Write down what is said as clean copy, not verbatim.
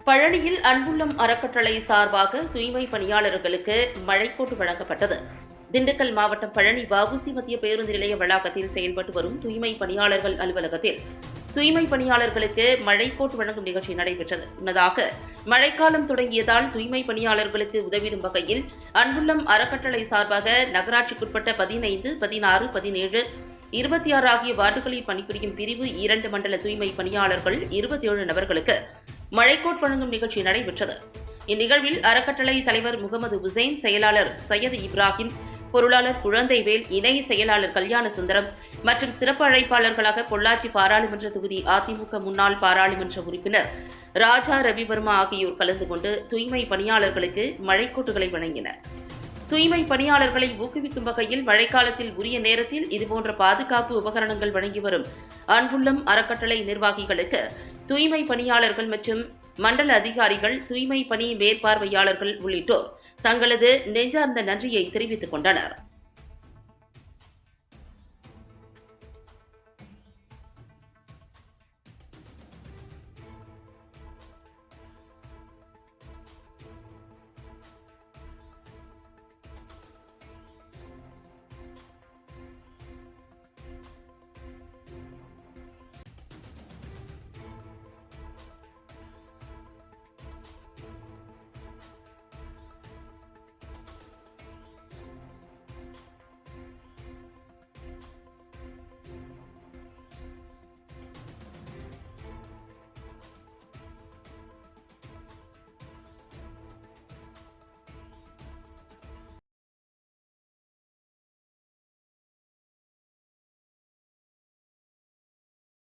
பழனியில் அன்புள்ளம் அறக்கட்டளை சார்பாக தூய்மை பணியாளர்களுக்கு மழைக்கோட்டு வழங்கப்பட்டது. திண்டுக்கல் மாவட்டம் பழனி வ.உ.சி. மத்திய பேருந்து நிலைய வளாகத்தில் செயல்பட்டு வரும் தூய்மை பணியாளர்கள் அலுவலகத்தில் தூய்மை பணியாளர்களுக்கு மழைக்கோட்டு வழங்கும் நிகழ்ச்சி நடைபெற்றது. முன்னதாக மழைக்காலம் தொடங்கியதால் தூய்மை பணியாளர்களுக்கு உதவிடும் வகையில் அன்புள்ளம் அறக்கட்டளை சார்பாக நகராட்சிக்குட்பட்ட 15, 16, 17, 26 ஆகிய வார்டுகளில் பணிபுரியும் பிரிவு 2 மண்டல தூய்மை பணியாளர்கள் 27 நபர்களுக்கு மழைக்கோட் வழங்கும் நிகழ்ச்சி நடைபெற்றது. இந்நிகழ்வில் அறக்கட்டளை தலைவர் முகமது உசேன், செயலாளர் சையது இப்ராஹிம், பொருளாளர் குழந்தைவேல், இணை செயலாளர் கல்யாண சுந்தரம் மற்றும் சிறப்பு அழைப்பாளர்களாக பொள்ளாச்சி பாராளுமன்ற தொகுதி அதிமுக முன்னாள் பாராளுமன்ற உறுப்பினர் ராஜா ரவிவர்மா ஆகியோர் கலந்து கொண்டு தூய்மை பணியாளர்களுக்கு மழைக்கோட்டுகளை வழங்கினர். தூய்மை பணியாளர்களை ஊக்குவிக்கும் வகையில் மழைக்காலத்தில் உரிய நேரத்தில் இதுபோன்ற பாதுகாப்பு உபகரணங்கள் வழங்கி வரும் அன்புள்ளம் அறக்கட்டளை நிர்வாகிகளுக்கு தூய்மை பணியாளர்கள் மற்றும் மண்டல அதிகாரிகள், தூய்மை பணி மேற்பார்வையாளர்கள் உள்ளிட்டோர் தங்களது நெஞ்சார்ந்த நன்றியை தெரிவித்துக் கொண்டனர்.